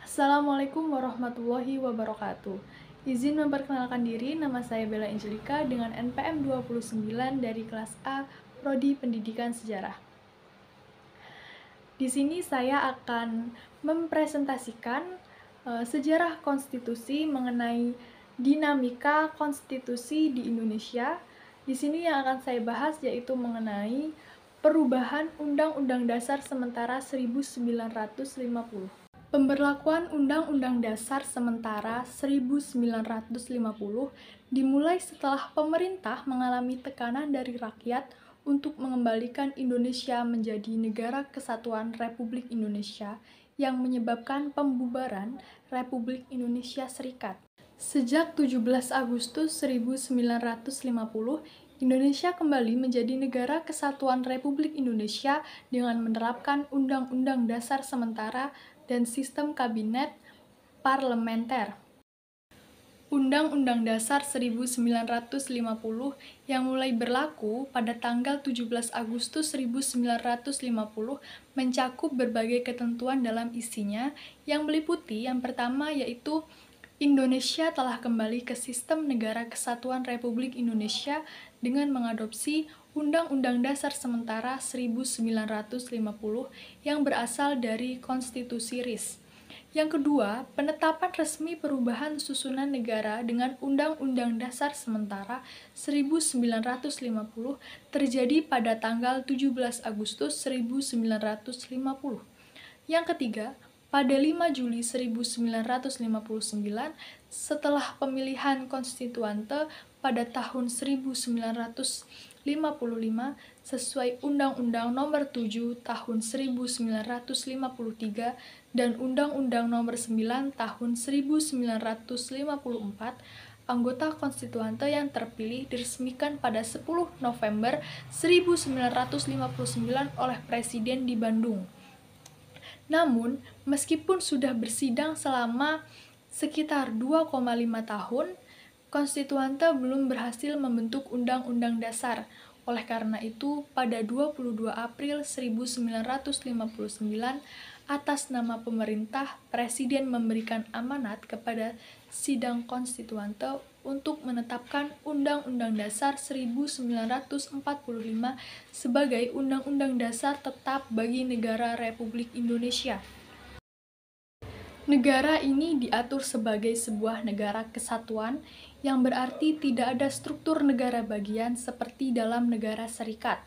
Assalamualaikum warahmatullahi wabarakatuh. Izin memperkenalkan diri, nama saya Bella Angelika dengan NPM 29 dari kelas A, Prodi Pendidikan Sejarah. Di sini saya akan mempresentasikan sejarah konstitusi mengenai dinamika konstitusi di Indonesia. Di sini yang akan saya bahas yaitu mengenai perubahan Undang-Undang Dasar sementara 1950. Pemberlakuan Undang-Undang Dasar sementara 1950 dimulai setelah pemerintah mengalami tekanan dari rakyat untuk mengembalikan Indonesia menjadi negara kesatuan Republik Indonesia yang menyebabkan pembubaran Republik Indonesia Serikat. Sejak 17 Agustus 1950, Indonesia kembali menjadi negara kesatuan Republik Indonesia dengan menerapkan Undang-Undang Dasar sementara dan sistem kabinet parlementer. Undang-Undang Dasar 1950 yang mulai berlaku pada tanggal 17 Agustus 1950 mencakup berbagai ketentuan dalam isinya yang meliputi yang pertama yaitu Indonesia telah kembali ke sistem negara kesatuan Republik Indonesia dengan mengadopsi Undang-Undang Dasar sementara 1950 yang berasal dari Konstitusi RIS. Yang kedua, penetapan resmi perubahan susunan negara dengan Undang-Undang Dasar sementara 1950 terjadi pada tanggal 17 Agustus 1950. Yang ketiga, pada 5 Juli 1959, setelah pemilihan konstituante pada tahun 1955 sesuai Undang-Undang Nomor 7 Tahun 1953 dan Undang-Undang Nomor 9 Tahun 1954, anggota konstituante yang terpilih diresmikan pada 10 November 1959 oleh Presiden di Bandung. Namun, meskipun sudah bersidang selama sekitar 2,5 tahun, konstituante belum berhasil membentuk Undang-Undang Dasar. Oleh karena itu, pada 22 April 1959, atas nama pemerintah, Presiden memberikan amanat kepada sidang konstituante untuk menetapkan Undang-Undang Dasar 1945 sebagai Undang-Undang Dasar tetap bagi negara Republik Indonesia. Negara ini diatur sebagai sebuah negara kesatuan yang berarti tidak ada struktur negara bagian seperti dalam negara serikat.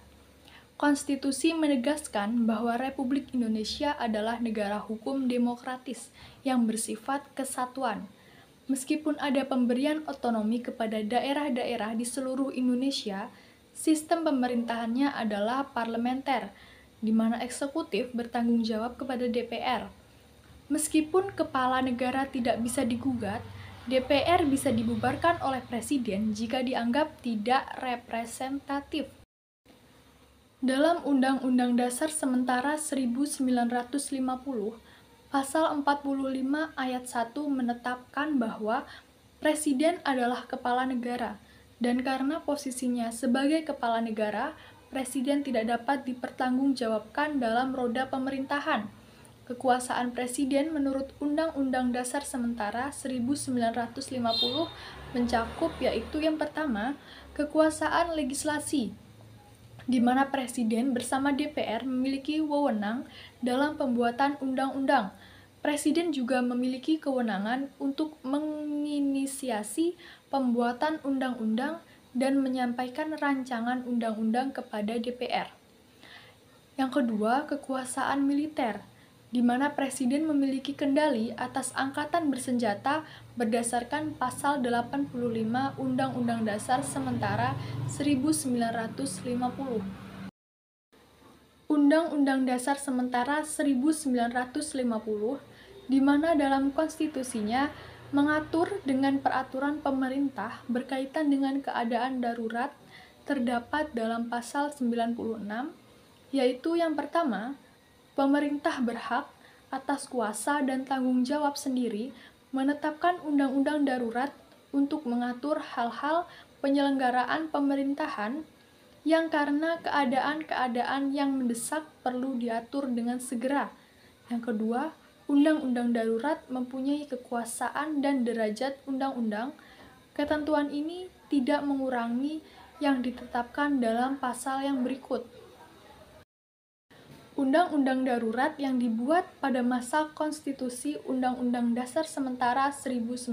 Konstitusi menegaskan bahwa Republik Indonesia adalah negara hukum demokratis yang bersifat kesatuan. Meskipun ada pemberian otonomi kepada daerah-daerah di seluruh Indonesia, sistem pemerintahannya adalah parlementer, di mana eksekutif bertanggung jawab kepada DPR. Meskipun kepala negara tidak bisa digugat, DPR bisa dibubarkan oleh Presiden jika dianggap tidak representatif. Dalam Undang-Undang Dasar sementara 1950, Pasal 45 ayat 1 menetapkan bahwa Presiden adalah kepala negara, dan karena posisinya sebagai kepala negara, Presiden tidak dapat dipertanggungjawabkan dalam roda pemerintahan. Kekuasaan Presiden menurut Undang-Undang Dasar sementara 1950 mencakup yaitu yang pertama, kekuasaan legislasi, di mana Presiden bersama DPR memiliki wewenang dalam pembuatan undang-undang. Presiden juga memiliki kewenangan untuk menginisiasi pembuatan undang-undang dan menyampaikan rancangan undang-undang kepada DPR. Yang kedua, kekuasaan militer, di mana Presiden memiliki kendali atas angkatan bersenjata berdasarkan Pasal 85 Undang-Undang Dasar sementara 1950. Undang-Undang Dasar sementara 1950, di mana dalam konstitusinya mengatur dengan peraturan pemerintah berkaitan dengan keadaan darurat terdapat dalam Pasal 96, yaitu yang pertama, pemerintah berhak atas kuasa dan tanggung jawab sendiri menetapkan undang-undang darurat untuk mengatur hal-hal penyelenggaraan pemerintahan yang karena keadaan-keadaan yang mendesak perlu diatur dengan segera. Yang kedua, undang-undang darurat mempunyai kekuasaan dan derajat undang-undang. Ketentuan ini tidak mengurangi yang ditetapkan dalam pasal yang berikut. Undang-undang darurat yang dibuat pada masa konstitusi Undang-Undang Dasar Sementara 1950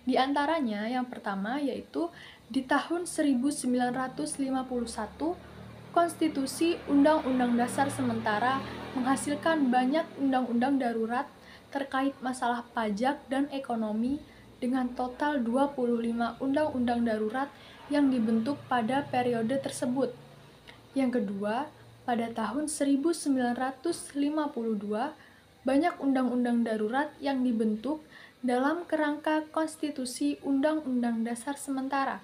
diantaranya yang pertama yaitu di tahun 1951 Konstitusi Undang-Undang Dasar Sementara menghasilkan banyak undang-undang darurat terkait masalah pajak dan ekonomi dengan total 25 undang-undang darurat yang dibentuk pada periode tersebut. Yang kedua, pada tahun 1952, banyak undang-undang darurat yang dibentuk dalam kerangka konstitusi Undang-Undang Dasar Sementara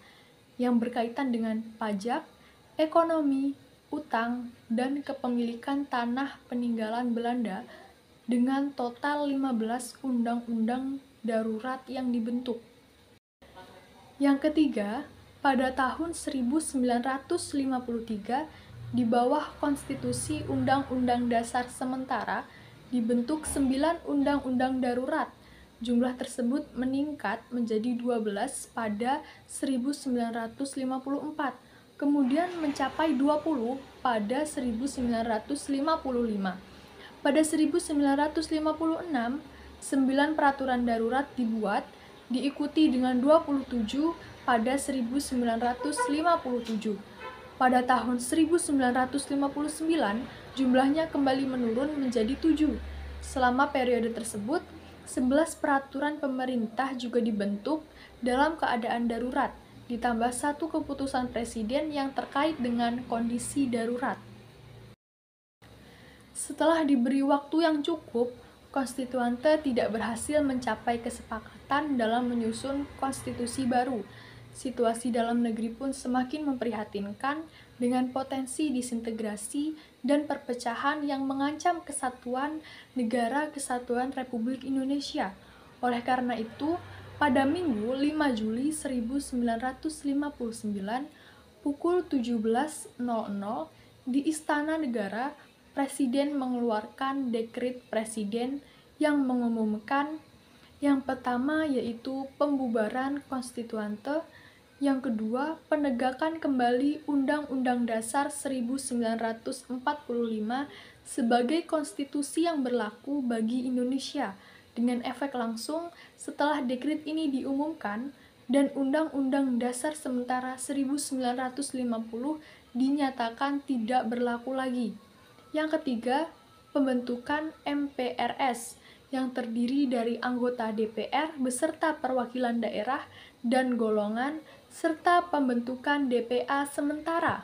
yang berkaitan dengan pajak, ekonomi, utang, dan kepemilikan tanah peninggalan Belanda dengan total 15 undang-undang darurat yang dibentuk. Yang ketiga, pada tahun 1953, di bawah konstitusi Undang-Undang Dasar Sementara dibentuk 9 undang-undang darurat. Jumlah tersebut meningkat menjadi 12 pada 1954, kemudian mencapai 20 pada 1955. Pada 1956, 9 peraturan darurat dibuat, diikuti dengan 27 pada 1957. Pada tahun 1959, jumlahnya kembali menurun menjadi 7. Selama periode tersebut, 11 peraturan pemerintah juga dibentuk dalam keadaan darurat, ditambah 1 keputusan presiden yang terkait dengan kondisi darurat. Setelah diberi waktu yang cukup, konstituante tidak berhasil mencapai kesepakatan dalam menyusun konstitusi baru. Situasi dalam negeri pun semakin memprihatinkan dengan potensi disintegrasi dan perpecahan yang mengancam kesatuan negara kesatuan Republik Indonesia. Oleh karena itu, pada Minggu 5 Juli 1959 pukul 17.00 di Istana Negara, Presiden mengeluarkan dekret Presiden yang mengumumkan yang pertama yaitu pembubaran konstituante, yang kedua penegakan kembali Undang-Undang Dasar 1945 sebagai konstitusi yang berlaku bagi Indonesia dengan efek langsung setelah dekret ini diumumkan dan Undang-Undang Dasar Sementara 1950 dinyatakan tidak berlaku lagi. Yang ketiga, pembentukan MPRS yang terdiri dari anggota DPR beserta perwakilan daerah dan golongan, serta pembentukan DPA sementara.